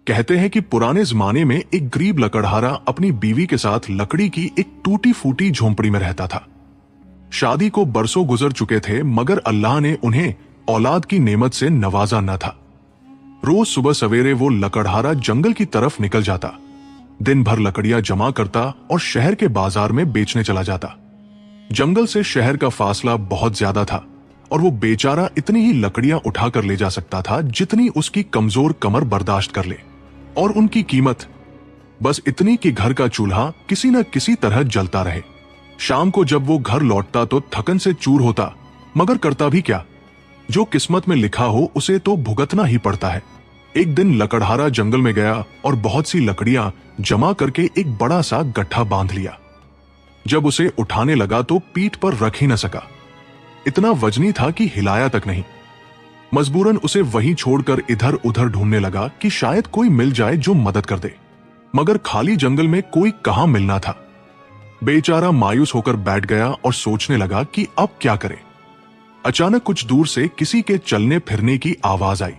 कहते हैं कि पुराने जमाने में एक गरीब लकड़हारा अपनी बीवी के साथ लकड़ी की एक टूटी फूटी झोंपड़ी में रहता था। शादी को बरसों गुजर चुके थे, मगर अल्लाह ने उन्हें औलाद की नेमत से नवाजा न था। रोज सुबह सवेरे वो लकड़हारा जंगल की तरफ निकल जाता, दिन भर लकड़ियां जमा करता और शहर के बाजार में बेचने चला जाता। जंगल से शहर का फासला बहुत ज्यादा था और वो बेचारा इतनी ही लकड़ियां उठाकर ले जा सकता था जितनी उसकी कमजोर कमर बर्दाश्त कर ले, और उनकी कीमत बस इतनी कि घर का चूल्हा किसी न किसी तरह जलता रहे। शाम को जब वो घर लौटता तो थकन से चूर होता, मगर करता भी क्या, जो किस्मत में लिखा हो उसे तो भुगतना ही पड़ता है। एक दिन लकड़हारा जंगल में गया और बहुत सी लकड़ियां जमा करके एक बड़ा सा गट्ठा बांध लिया। जब उसे उठाने लगा तो पीठ पर रख ही न सका, इतना वजनी था कि हिलाया तक नहीं। मजबूरन उसे वहीं छोड़कर इधर उधर ढूंढने लगा कि शायद कोई मिल जाए जो मदद कर दे, मगर खाली जंगल में कोई कहां मिलना था। बेचारा मायूस होकर बैठ गया और सोचने लगा कि अब क्या करे। अचानक कुछ दूर से किसी के चलने फिरने की आवाज आई।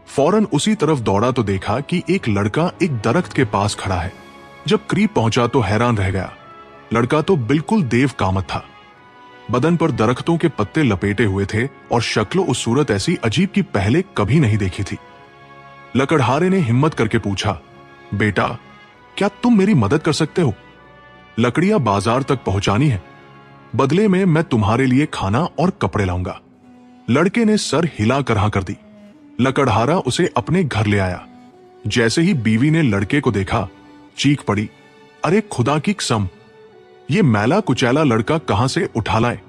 फौरन उसी तरफ दौड़ा तो देखा कि एक लड़का एक दरख्त के पास खड़ा है। जब करीब पहुंचा तो हैरान रह गया। लड़का तो बिल्कुल देव कामत था। बदन पर दरख्तों के पत्ते लपेटे हुए थे और शक्ल उस सूरत ऐसी अजीब की पहले कभी नहीं देखी थी। लकड़हारे ने हिम्मत करके पूछा, बेटा, क्या तुम मेरी मदद कर सकते हो? लकड़ियां बाजार तक पहुंचानी है, बदले में मैं तुम्हारे लिए खाना और कपड़े लाऊंगा। लड़के ने सर हिला कर हाँ कर दी। लकड़हारा उसे अपने घर ले आया। जैसे ही बीवी ने लड़के को देखा, चीख पड़ी, अरे खुदा की कसम, ये मैला कुचैला लड़का कहां से उठा लाए?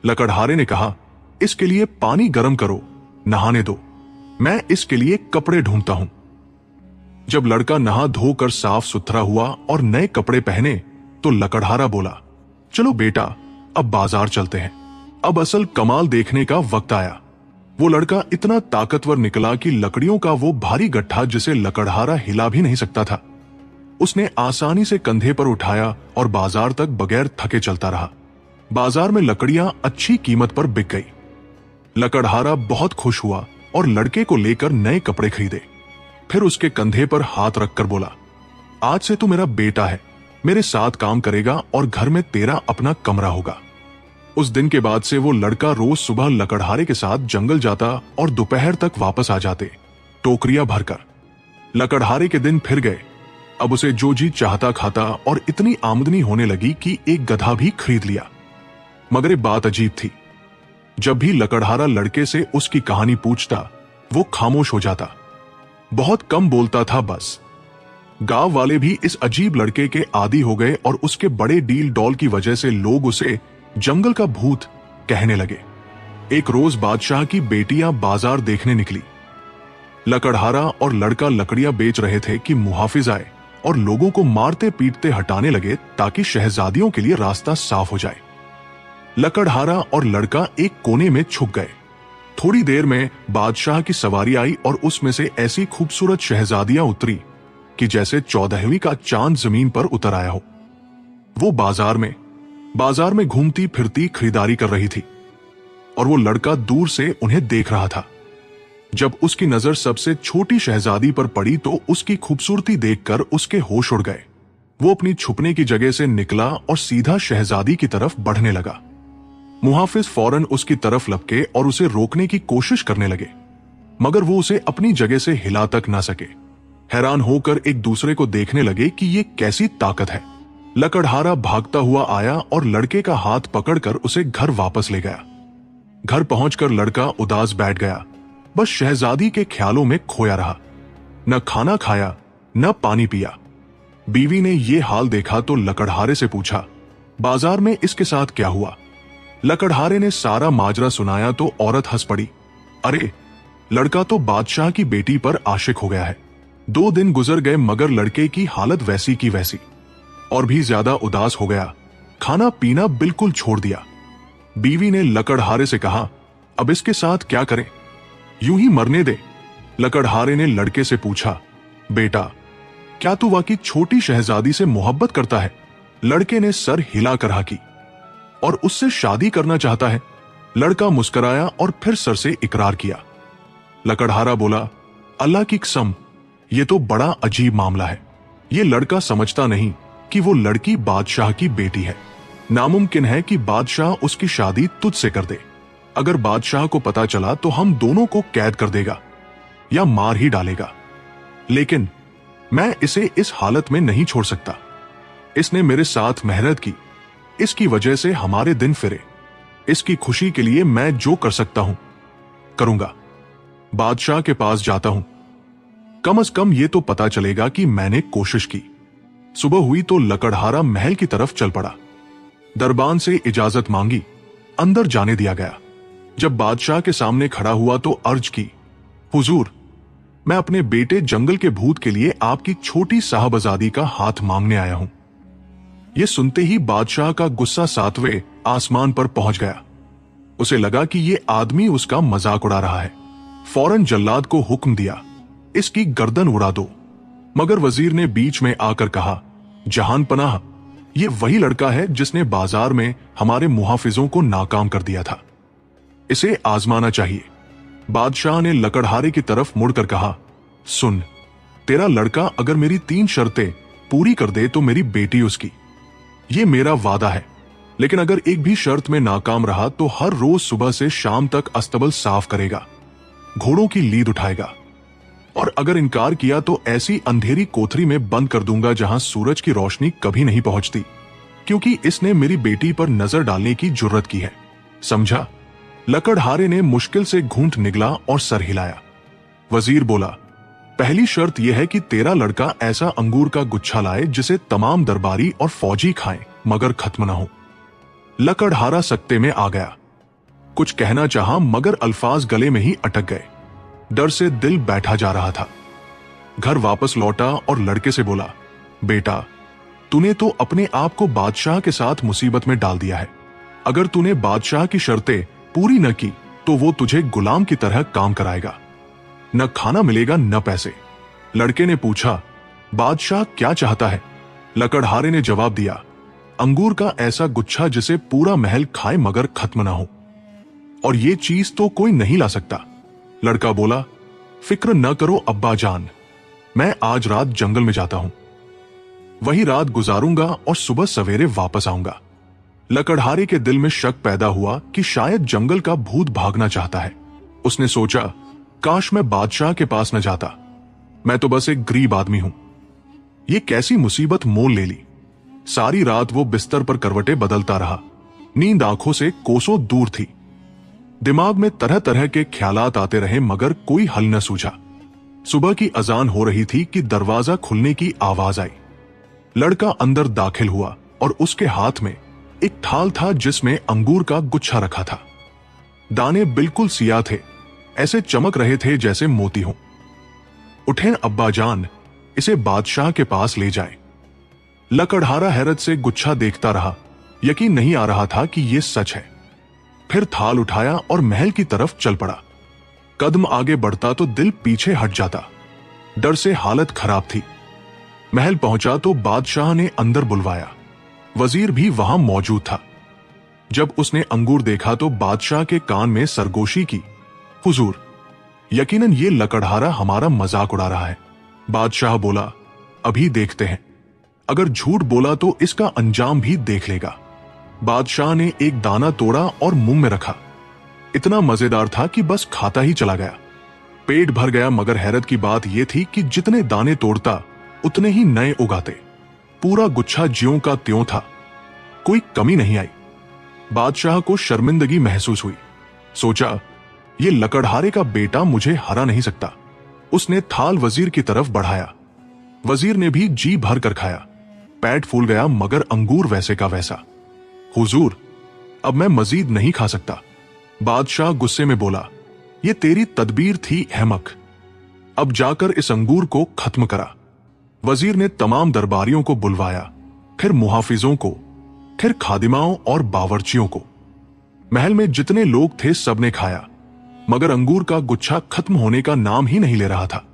लकड़हारे ने कहा, इसके लिए पानी गर्म करो, नहाने दो, मैं इसके लिए कपड़े ढूंढता हूं। जब लड़का नहा धोकर साफ सुथरा हुआ और नए कपड़े पहने तो लकड़हारा बोला, चलो बेटा, अब बाजार चलते हैं, अब असल कमाल देखने का वक्त आया। वो लड़का इतना ताकतवर निकला कि लकड़ियों का वो भारी गट्ठा जिसे लकड़हारा हिला भी नहीं सकता था, उसने आसानी से कंधे पर उठाया और बाजार तक बगैर थके चलता रहा। बाजार में लकड़ियां अच्छी कीमत पर बिक गई। लकड़हारा बहुत खुश हुआ और लड़के को लेकर नए कपड़े खरीदे। फिर उसके कंधे पर हाथ रखकर बोला, आज से तू मेरा बेटा है, मेरे साथ काम करेगा और घर में तेरा अपना कमरा होगा। उस दिन के बाद से वो लड़का रोज सुबह लकड़हारे के साथ जंगल जाता और दोपहर तक वापस आ जाते, टोकरियां भरकर। लकड़हारे के दिन फिर गए। अब उसे जो जी चाहता खाता और इतनी आमदनी होने लगी कि एक गधा भी खरीद लिया। मगर एक बात अजीब थी, जब भी लकड़हारा लड़के से उसकी कहानी पूछता, वो खामोश हो जाता, बहुत कम बोलता था। बस गांव वाले भी इस अजीब लड़के के आदी हो गए और उसके बड़े डील डॉल की वजह से लोग उसे जंगल का भूत कहने लगे। एक रोज बादशाह की बेटियां बाजार देखने निकली। लकड़हारा और लड़का लकड़ियां बेच रहे थे कि मुहाफिज आए और लोगों को मारते पीटते हटाने लगे ताकि शहजादियों के लिए रास्ता साफ हो जाए। लकड़हारा और लड़का एक कोने में छुप गए। थोड़ी देर में बादशाह की सवारी आई और उसमें से ऐसी खूबसूरत शहजादियां उतरी कि जैसे 14वीं का चांद जमीन पर उतर आया हो। वो बाजार में घूमती फिरती खरीदारी कर रही थी और वो लड़का दूर से उन्हें देख रहा था। जब उसकी नजर सबसे छोटी शहजादी पर पड़ी तो उसकी खूबसूरती देखकर उसके होश उड़ गए। वो अपनी छुपने की जगह से निकला और सीधा शहजादी की तरफ बढ़ने लगा। मुहाफिज फौरन उसकी तरफ लपके और उसे रोकने की कोशिश करने लगे, मगर वो उसे अपनी जगह से हिला तक ना सके। हैरान होकर एक दूसरे को देखने लगे कि ये कैसी ताकत है। लकड़हारा भागता हुआ आया और लड़के का हाथ पकड़कर उसे घर वापस ले गया। घर पहुंचकर लड़का उदास बैठ गया, बस शहजादी के ख्यालों में खोया रहा। न खाना खाया न पानी पिया। बीवी ने यह हाल देखा तो लकड़हारे से पूछा, बाजार में इसके साथ क्या हुआ? लकड़हारे ने सारा माजरा सुनाया तो औरत हंस पड़ी, अरे लड़का तो बादशाह की बेटी पर आशिक हो गया है। 2 दिन गुजर गए मगर लड़के की हालत वैसी की वैसी, और भी ज्यादा उदास हो गया। खाना पीना बिल्कुल छोड़ दिया। बीवी ने लकड़हारे से कहा, अब इसके साथ क्या करें? यूं ही मरने दे। लकड़हारे ने लड़के से पूछा, बेटा, क्या तू वाकई छोटी शहजादी से मोहब्बत करता है? लड़के ने सर हिला कर हाँ की, और उससे शादी करना चाहता है? लड़का मुस्कुराया और फिर सर से इकरार किया। लकड़हारा बोला, अल्लाह की कसम, ये तो बड़ा अजीब मामला है। ये लड़का समझता नहीं कि वो लड़की बादशाह की बेटी है। नामुमकिन है कि बादशाह उसकी शादी तुझसे कर दे। अगर बादशाह को पता चला तो हम दोनों को कैद कर देगा या मार ही डालेगा। लेकिन मैं इसे इस हालत में नहीं छोड़ सकता। इसने मेरे साथ मेहनत की, इसकी वजह से हमारे दिन फिरे। इसकी खुशी के लिए मैं जो कर सकता हूं करूंगा। बादशाह के पास जाता हूं, कम से कम ये तो पता चलेगा कि मैंने कोशिश की। सुबह हुई तो लकड़हारा महल की तरफ चल पड़ा। दरबान से इजाजत मांगी, अंदर जाने दिया गया। जब बादशाह के सामने खड़ा हुआ तो अर्ज की, हुजूर, मैं अपने बेटे जंगल के भूत के लिए आपकी छोटी साहबजादी का हाथ मांगने आया हूं। यह सुनते ही बादशाह का गुस्सा 7वें आसमान पर पहुंच गया। उसे लगा कि यह आदमी उसका मजाक उड़ा रहा है। फौरन जल्लाद को हुक्म दिया, इसकी गर्दन उड़ा दो। मगर वजीर ने बीच में आकर कहा, जहान पनाह, यह वही लड़का है जिसने बाजार में हमारे मुहाफिजों को नाकाम कर दिया था। इसे आजमाना चाहिए। बादशाह ने लकड़हारे की तरफ मुड़कर कहा, सुन, तेरा लड़का अगर मेरी 3 शर्तें पूरी कर दे तो मेरी बेटी उसकी। ये मेरा वादा है। लेकिन अगर एक भी शर्त में नाकाम रहा तो हर रोज सुबह से शाम तक अस्तबल साफ करेगा, घोड़ों की लीद उठाएगा, और अगर इनकार किया तो ऐसी अंधेरी कोठरी में बंद कर दूंगा जहां सूरज की रोशनी कभी नहीं पहुंचती, क्योंकि इसने मेरी बेटी पर नजर डालने की जुर्रत की है। समझा? लकड़हारे ने मुश्किल से घूंट निगला और सर हिलाया। वजीर बोला, पहली शर्त यह है कि तेरा लड़का ऐसा अंगूर का गुच्छा लाए जिसे तमाम दरबारी और फौजी खाएं मगर खत्म ना हो। लकड़हारा सकते में आ गया। कुछ कहना चाहा मगर अल्फाज गले में ही अटक गए। डर से दिल बैठा जा रहा था। घर वापस लौटा और लड़के से बोला, बेटा, तूने तो अपने आप को बादशाह के साथ मुसीबत में डाल दिया है। अगर तूने बादशाह की शर्तें पूरी न की तो वो तुझे गुलाम की तरह काम कराएगा। न खाना मिलेगा न पैसे। लड़के ने पूछा, बादशाह क्या चाहता है? लकड़हारे ने जवाब दिया, अंगूर का ऐसा गुच्छा जिसे पूरा महल खाए मगर खत्म ना हो। और ये चीज तो कोई नहीं ला सकता। लड़का बोला, फिक्र न करो अब्बा जान, मैं आज रात जंगल में जाता हूं। वही रात गुजारूंगा और सुबह सवेरे वापस आऊंगा। लकड़हारे के दिल में शक पैदा हुआ कि शायद जंगल का भूत भागना चाहता है। उसने सोचा, काश मैं बादशाह के पास न जाता। मैं तो बस एक गरीब आदमी हूं। ये कैसी मुसीबत मोल ले ली। सारी रात वो बिस्तर पर करवटें बदलता रहा। नींद आंखों से कोसों दूर थी। दिमाग में तरह तरह के ख्यालात आते रहे मगर कोई हल न सूझा। सुबह की अजान हो रही थी कि दरवाजा खुलने की आवाज आई। लड़का अंदर दाखिल हुआ और उसके हाथ में एक थाल था जिसमें अंगूर का गुच्छा रखा था। दाने बिल्कुल सियाह थे, ऐसे चमक रहे थे जैसे मोती हों। उठें अब्बा जान, इसे बादशाह के पास ले जाए। लकड़हारा हैरत से गुच्छा देखता रहा। यकीन नहीं आ रहा था कि यह सच है। फिर थाल उठाया और महल की तरफ चल पड़ा। कदम आगे बढ़ता तो दिल पीछे हट जाता। डर से हालत खराब थी। महल पहुंचा तो बादशाह ने अंदर बुलवाया। वजीर भी वहां मौजूद था। जब उसने अंगूर देखा तो बादशाह के कान में सरगोशी की, हुजूर, यकीनन ये लकड़हारा हमारा मजाक उड़ा रहा है। बादशाह बोला, अभी देखते हैं। अगर झूठ बोला तो इसका अंजाम भी देख लेगा। बादशाह ने एक दाना तोड़ा और मुंह में रखा। इतना मजेदार था कि बस खाता ही चला गया। पेट भर गया मगर हैरत की बात यह थी कि जितने दाने तोड़ता उतने ही नए उगाते। पूरा गुच्छा ज्यों का त्यों था, कोई कमी नहीं आई। बादशाह को शर्मिंदगी महसूस हुई। सोचा, ये लकड़हारे का बेटा मुझे हरा नहीं सकता। उसने थाल वजीर की तरफ बढ़ाया। वजीर ने भी जी भर कर खाया। पेट फूल गया मगर अंगूर वैसे का वैसा। हुजूर, अब मैं मजीद नहीं खा सकता। बादशाह गुस्से में बोला, यह तेरी तदबीर थी अहमक। अब जाकर इस अंगूर को खत्म करा। वजीर ने तमाम दरबारियों को बुलवाया, फिर मुहाफिजों को, फिर खादिमाओं और बावर्चियों को। महल में जितने लोग थे सबने खाया मगर अंगूर का गुच्छा खत्म होने का नाम ही नहीं ले रहा था।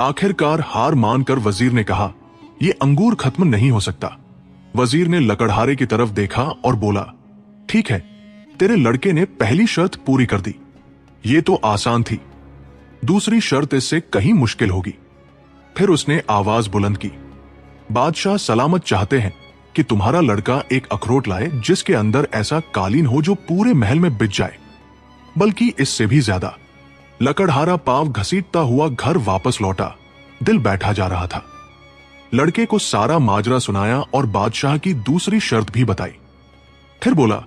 आखिरकार हार मानकर वजीर ने कहा, यह अंगूर खत्म नहीं हो सकता। वजीर ने लकड़हारे की तरफ देखा और बोला, ठीक है, तेरे लड़के ने पहली शर्त पूरी कर दी। ये तो आसान थी। दूसरी शर्त इससे कहीं मुश्किल होगी। फिर उसने आवाज बुलंद की, बादशाह सलामत चाहते हैं कि तुम्हारा लड़का एक अखरोट लाए जिसके अंदर ऐसा कालीन हो जो पूरे महल में बिछ जाए, बल्कि इससे भी ज्यादा। लकड़हारा पांव घसीटता हुआ घर वापस लौटा, दिल बैठा जा रहा था। लड़के को सारा माजरा सुनाया और बादशाह की दूसरी शर्त भी बताई। फिर बोला,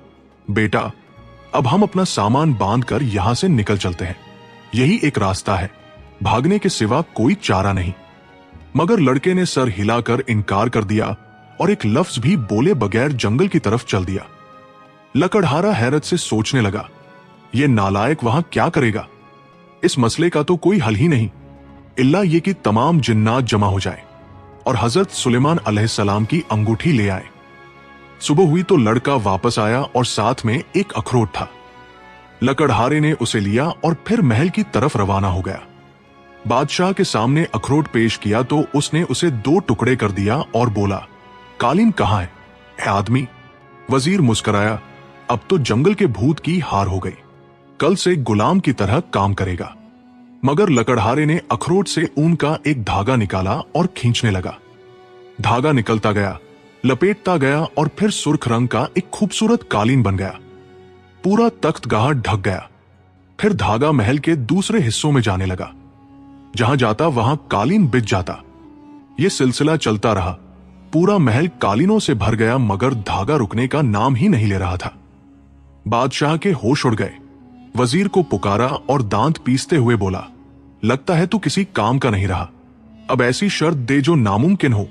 बेटा अब हम अपना सामान बांधकर यहां से निकल चलते हैं, यही एक रास्ता है, भागने के सिवा कोई चारा नहीं। मगर लड़के ने सर हिलाकर इनकार कर दिया और एक लफ्ज भी बोले बगैर जंगल की तरफ चल दिया। लकड़हारा हैरत से सोचने लगा, यह नालायक वहां क्या करेगा? इस मसले का तो कोई हल ही नहीं, इल्ला ये कि तमाम जिन्नात जमा हो जाए और हजरत सुलेमान अलैहिस्सलाम की अंगूठी ले आए। सुबह हुई तो लड़का वापस आया और साथ में एक अखरोट था। लकड़हारे ने उसे लिया और फिर महल की तरफ रवाना हो गया। बादशाह के सामने अखरोट पेश किया तो उसने उसे 2 टुकड़े कर दिया और बोला, कालीन कहां है? ए आदमी। वजीर मुस्कुराया, अब तो जंगल के भूत की हार हो गई, कल से गुलाम की तरह काम करेगा। मगर लकड़हारे ने अखरोट से ऊन का एक धागा निकाला और खींचने लगा। धागा निकलता गया, लपेटता गया और फिर सुर्ख रंग का एक खूबसूरत कालीन बन गया। पूरा तख्तगाह ढक गया। फिर धागा महल के दूसरे हिस्सों में जाने लगा। जहां जाता वहां कालीन बिछ जाता। यह सिलसिला चलता रहा। पूरा महल कालीनों से भर गया, मगर धागा रुकने का नाम ही नहीं ले रहा था। बादशाह के होश उड़ गए। वजीर को पुकारा और दांत पीसते हुए बोला, लगता है तू किसी काम का नहीं रहा। अब ऐसी शर्त दे जो नामुमकिन हो,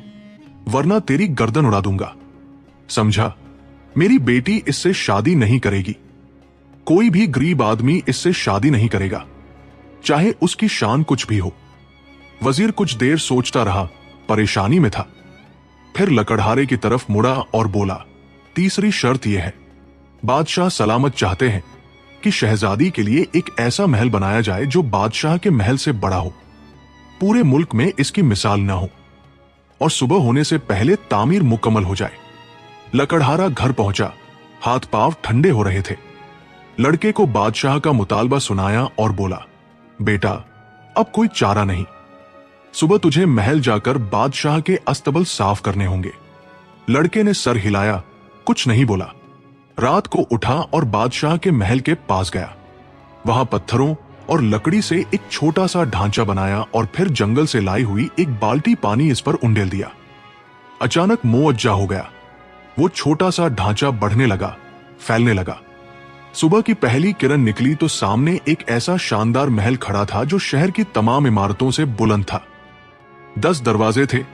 वरना तेरी गर्दन उड़ा दूंगा। समझा? मेरी बेटी इससे शादी नहीं करेगी। कोई भी गरीब आदमी इससे शादी नहीं करेगा, चाहे उसकी शान कुछ भी हो। वजीर कुछ देर सोचता रहा, परेशानी में था। फिर लकड़हारे की तरफ मुड़ा और बोला, तीसरी शर्त यह है, बादशाह सलामत चाहते हैं कि शहजादी के लिए एक ऐसा महल बनाया जाए जो बादशाह के महल से बड़ा हो, पूरे मुल्क में इसकी मिसाल न हो, और सुबह होने से पहले तामीर मुकम्मल हो जाए। लकड़हारा घर पहुंचा, हाथ पांव ठंडे हो रहे थे। लड़के को बादशाह का मुतालबा सुनाया और बोला, बेटा अब कोई चारा नहीं, सुबह तुझे महल जाकर बादशाह के अस्तबल साफ करने होंगे। लड़के ने सर हिलाया, कुछ नहीं बोला। रात को उठा और बादशाह के महल के पास गया। वहां पत्थरों और लकड़ी से एक छोटा सा ढांचा बनाया और फिर जंगल से लाई हुई एक बाल्टी पानी इस पर उंडेल दिया। अचानक मुअज्जा हो गया। वो छोटा सा ढांचा बढ़ने लगा, फैलने लगा। सुबह की पहली किरण निकली तो सामने एक ऐसा शानदार महल खड़ा था जो शहर की तमाम इमारतों से बुलंद था। 10 दरवाजे थे,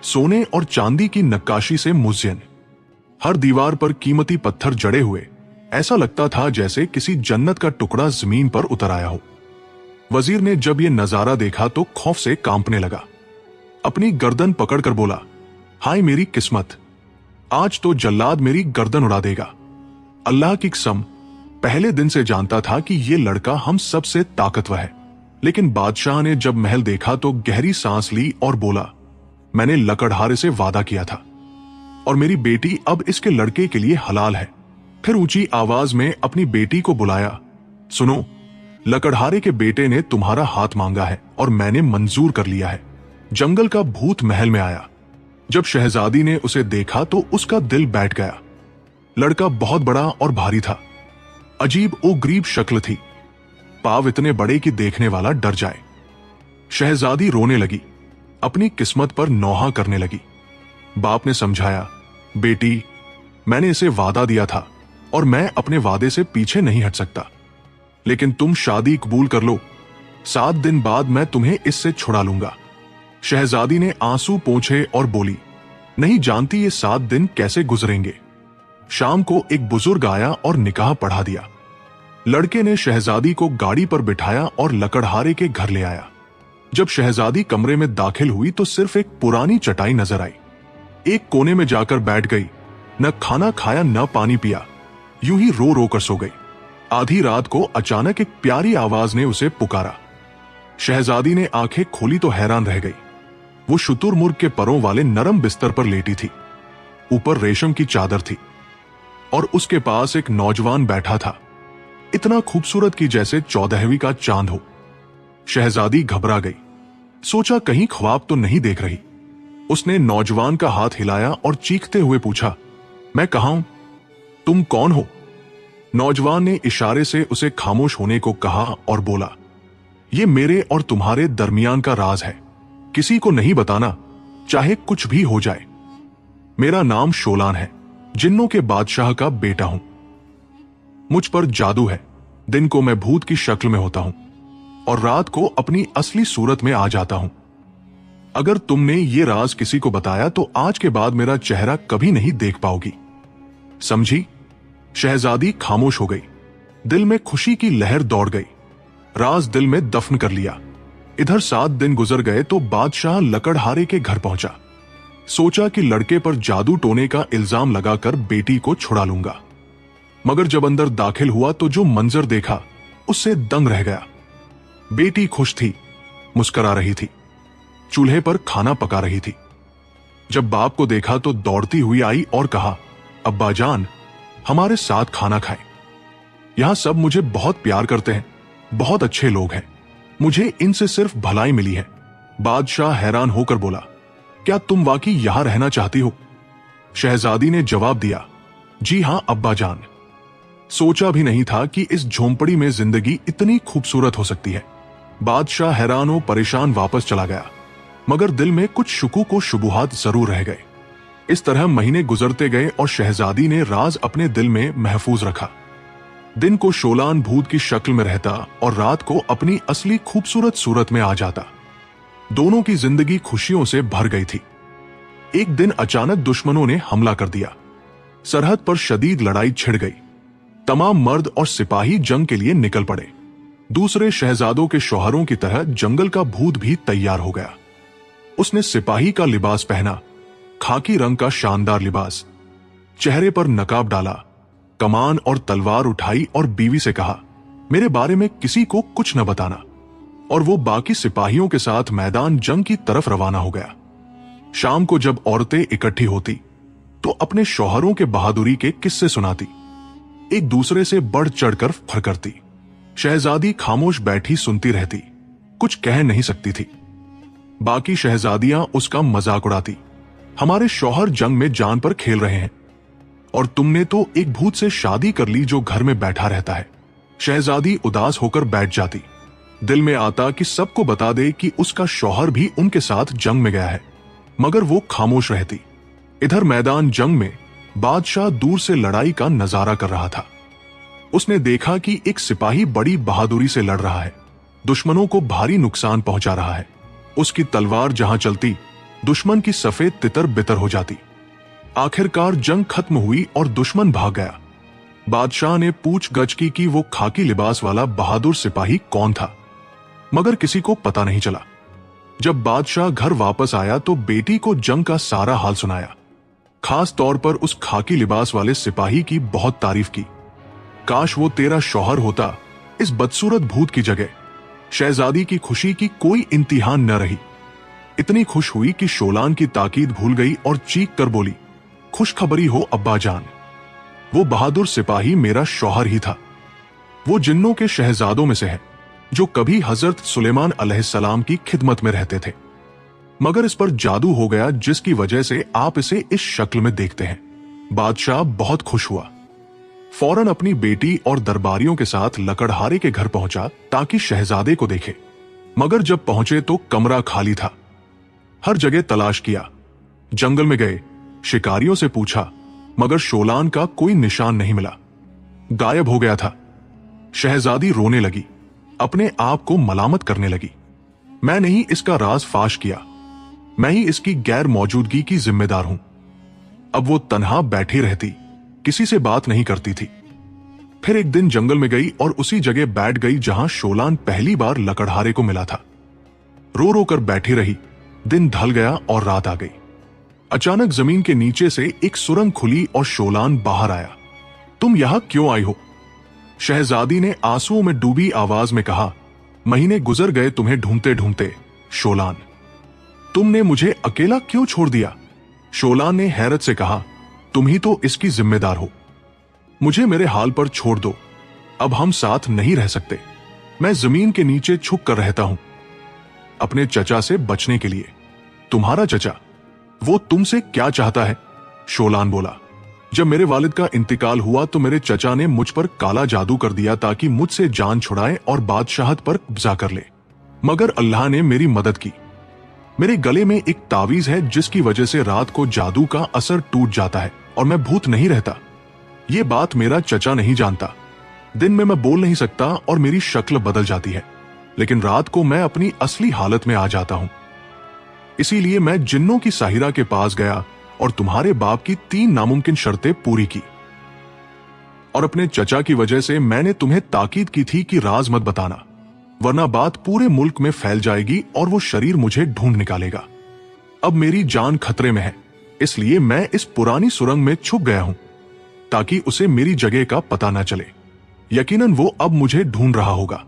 सोने और चांदी की नक्काशी से मुज़य्यन। हर दीवार पर कीमती पत्थर जड़े हुए, ऐसा लगता था जैसे किसी जन्नत का टुकड़ा जमीन पर उतर आया हो। वजीर ने जब यह नजारा देखा तो खौफ से कांपने लगा। अपनी गर्दन पकड़कर बोला, हाय मेरी किस्मत, आज तो जल्लाद मेरी गर्दन उड़ा देगा। अल्लाह की कसम, पहले दिन से जानता था कि यह लड़का हम सबसे ताकतवर है। लेकिन बादशाह ने जब महल देखा तो गहरी सांस ली और बोला, मैंने लकड़हारे से वादा किया था और मेरी बेटी अब इसके लड़के के लिए हलाल है। फिर ऊंची आवाज में अपनी बेटी को बुलाया, सुनो, लकड़हारे के बेटे ने तुम्हारा हाथ मांगा है और मैंने मंजूर कर लिया है। जंगल का भूत महल में आया। जब शहजादी ने उसे देखा तो उसका दिल बैठ गया। लड़का बहुत बड़ा और भारी था। अजीब ओ गरीब शक्ल थी, पाव इतने बड़े कि देखने वाला डर जाए। शहजादी रोने लगी, अपनी किस्मत पर नौहा करने लगी। बाप ने समझाया, बेटी मैंने इसे वादा दिया था और मैं अपने वादे से पीछे नहीं हट सकता, लेकिन तुम शादी कबूल कर लो, 7 दिन बाद मैं तुम्हें इससे छुड़ा लूंगा। शहजादी ने आंसू पोंछे और बोली, नहीं जानती ये 7 दिन कैसे गुजरेंगे। शाम को एक बुजुर्ग आया और निकाह पढ़ा दिया। लड़के ने शहजादी को गाड़ी पर बिठाया और लकड़हारे के घर ले आया। जब शहजादी कमरे में दाखिल हुई तो सिर्फ एक पुरानी चटाई नजर आई। एक कोने में जाकर बैठ गई, न खाना खाया न पानी पिया, यूं ही रो रो कर सो गई। आधी रात को अचानक एक प्यारी आवाज ने उसे पुकारा। शहजादी ने आंखें खोली तो हैरान रह गई। वो शुतुरमुर्ग के परों वाले नरम बिस्तर पर लेटी थी। ऊपर रेशम की चादर थी और उसके पास एक नौजवान बैठा था, इतना खूबसूरत कि जैसे 14वीं का चांद हो। शहजादी घबरा गई। सोचा कहीं ख्वाब तो नहीं देख रही। उसने नौजवान का हाथ हिलाया और चीखते हुए पूछा, मैं कहां हूं? तुम कौन हो? नौजवान ने इशारे से उसे खामोश होने को कहा और बोला, ये मेरे और तुम्हारे दरमियान का राज है, किसी को नहीं बताना, चाहे कुछ भी हो जाए। मेरा नाम शोलान है, जिन्नों के बादशाह का बेटा हूं। मुझ पर जादू है, दिन को मैं भूत की शक्ल में होता हूं और रात को अपनी असली सूरत में आ जाता हूं। अगर तुमने ये राज किसी को बताया तो आज के बाद मेरा चेहरा कभी नहीं देख पाओगी, समझी? शहजादी खामोश हो गई। दिल में खुशी की लहर दौड़ गई। राज दिल में दफन कर लिया। इधर 7 दिन गुजर गए तो बादशाह लकड़हारे के घर पहुंचा। सोचा कि लड़के पर जादू टोने का इल्जाम लगाकर बेटी को छुड़ा लूंगा, मगर जब अंदर दाखिल हुआ तो जो मंजर देखा उससे दंग रह गया। बेटी खुश थी, मुस्कुरा रही थी, चूल्हे पर खाना पका रही थी। जब बाप को देखा तो दौड़ती हुई आई और कहा, अब्बा जान, हमारे साथ खाना खाएं। यहां सब मुझे बहुत प्यार करते हैं, बहुत अच्छे लोग हैं, मुझे इनसे सिर्फ भलाई मिली है। बादशाह हैरान होकर बोला, क्या तुम वाकई यहां रहना चाहती हो? शहजादी ने जवाब दिया, जी हां अब्बा जान। सोचा भी नहीं था कि इस झोंपड़ी में जिंदगी इतनी खूबसूरत हो सकती है। बादशाह हैरान हो परेशान वापस चला गया, मगर दिल में कुछ शुकूक व शुबुहात जरूर रह गए। इस तरह महीने गुजरते गए और शहजादी ने राज अपने दिल में महफूज रखा। दिन को शोलान भूत की शक्ल में रहता और रात को अपनी असली खूबसूरत सूरत में आ जाता। दोनों की जिंदगी खुशियों से भर गई थी। एक दिन अचानक दुश्मनों ने हमला कर दिया। सरहद पर शदीद लड़ाई छिड़ गई। तमाम मर्द और सिपाही जंग के लिए निकल पड़े। दूसरे शहजादों के शौहरों की तरह जंगल का भूत भी तैयार हो गया। उसने सिपाही का लिबास पहना, खाकी रंग का शानदार लिबास, चेहरे पर नकाब डाला, कमान और तलवार उठाई और बीवी से कहा, मेरे बारे में किसी को कुछ न बताना। और वो बाकी सिपाहियों के साथ मैदान जंग की तरफ रवाना हो गया। शाम को जब औरतें इकट्ठी होती तो अपने शौहरों के बहादुरी के किस्से सुनाती, एक दूसरे से बढ़ चढ़कर फरकती। शहजादी खामोश बैठी सुनती रहती, कुछ कह नहीं सकती थी। बाकी शहजादियां उसका मजाक उड़ाती, हमारे शौहर जंग में जान पर खेल रहे हैं और तुमने तो एक भूत से शादी कर ली जो घर में बैठा रहता है। शहजादी उदास होकर बैठ जाती। दिल में आता कि सबको बता दे कि उसका शौहर भी उनके साथ जंग में गया है, मगर वो खामोश रहती। इधर मैदान जंग में बादशाह दूर से लड़ाई का नजारा कर रहा था। उसने देखा कि एक सिपाही बड़ी बहादुरी से लड़ रहा है, दुश्मनों को भारी नुकसान पहुंचा रहा है। उसकी तलवार जहां चलती, दुश्मन की सफेद तितर बितर हो जाती। आखिरकार जंग खत्म हुई और दुश्मन भाग गया। बादशाह ने पूछगछ की कि वो खाकी लिबास वाला बहादुर सिपाही कौन था, मगर किसी को पता नहीं चला। जब बादशाह घर वापस आया तो बेटी को जंग का सारा हाल सुनाया। खास तौर पर उस खाकी लिबास वाले सिपाही की बहुत तारीफ की। काश वो तेरा शौहर होता इस बदसूरत भूत की जगह। शहजादी की खुशी की कोई इम्तिहान न रही। इतनी खुश हुई कि शोलान की ताकीद भूल गई और चीख कर बोली, खुशखबरी हो अब्बा जान, वो बहादुर सिपाही मेरा शौहर ही था। वो जिन्नों के शहजादों में से है जो कभी हजरत सुलेमान अलैहिस्सलाम की खिदमत में रहते थे, मगर इस पर जादू हो गया जिसकी वजह से आप इसे इस शक्ल में देखते हैं। बादशाह बहुत खुश हुआ। फौरन अपनी बेटी और दरबारियों के साथ लकड़हारे के घर पहुंचा ताकि शहजादे को देखे, मगर जब पहुंचे तो कमरा खाली था। हर जगह तलाश किया, जंगल में गए, शिकारियों से पूछा, मगर शोलान का कोई निशान नहीं मिला, गायब हो गया था। शहजादी रोने लगी, अपने आप को मलामत करने लगी। मैंने ही इसका राज फाश किया, मैं ही इसकी गैर मौजूदगी की जिम्मेदार हूं। अब वो तन्हा बैठी रहती, किसी से बात नहीं करती थी। फिर एक दिन जंगल में गई और उसी जगह बैठ गई जहां शोलान पहली बार लकड़हारे को मिला था। रो रो कर बैठी रही। दिन ढल गया और रात आ गई। अचानक जमीन के नीचे से एक सुरंग खुली और शोलान बाहर आया। तुम यहां क्यों आई हो? शहजादी ने आंसुओं में डूबी आवाज में कहा, महीने गुजर गए तुम्हें ढूंढते ढूंढते शोलान, तुमने मुझे अकेला क्यों छोड़ दिया? शोलान ने हैरत से कहा, तुम ही तो इसकी जिम्मेदार हो, मुझे मेरे हाल पर छोड़ दो, अब हम साथ नहीं रह सकते। मैं जमीन के नीचे छुप कर रहता हूं। अपने चचा से बचने के लिए। तुम्हारा चचा? वो तुमसे क्या चाहता है? शोलान बोला। जब मेरे वालिद का इंतकाल हुआ तो मेरे चचा ने मुझ पर काला जादू कर दिया ताकि मुझसे जान छुड़ाए और बादशाहत पर कब्जा कर ले, मगर अल्लाह ने मेरी मदद की। मेरे गले में एक तावीज है जिसकी वजह से रात को जादू का असर टूट जाता है और मैं भूत नहीं रहता। ये बात मेरा चचा नहीं जानता। दिन में मैं बोल नहीं सकता और मेरी शक्ल बदल जाती है, लेकिन रात को मैं अपनी असली हालत में आ जाता हूं। इसीलिए मैं जिन्नों की साहिरा के पास गया और तुम्हारे बाप की 3 नामुमकिन शर्तें पूरी की। और अपने चचा की वजह से मैंने तुम्हें ताकीद की थी कि राज मत बताना, वरना बात पूरे मुल्क में फैल जाएगी और वो शरीर मुझे ढूंढ निकालेगा। अब मेरी जान खतरे में है, इसलिए मैं इस पुरानी सुरंग में छुप गया हूं ताकि उसे मेरी जगह का पता न चले। यकीनन वो अब मुझे ढूंढ रहा होगा।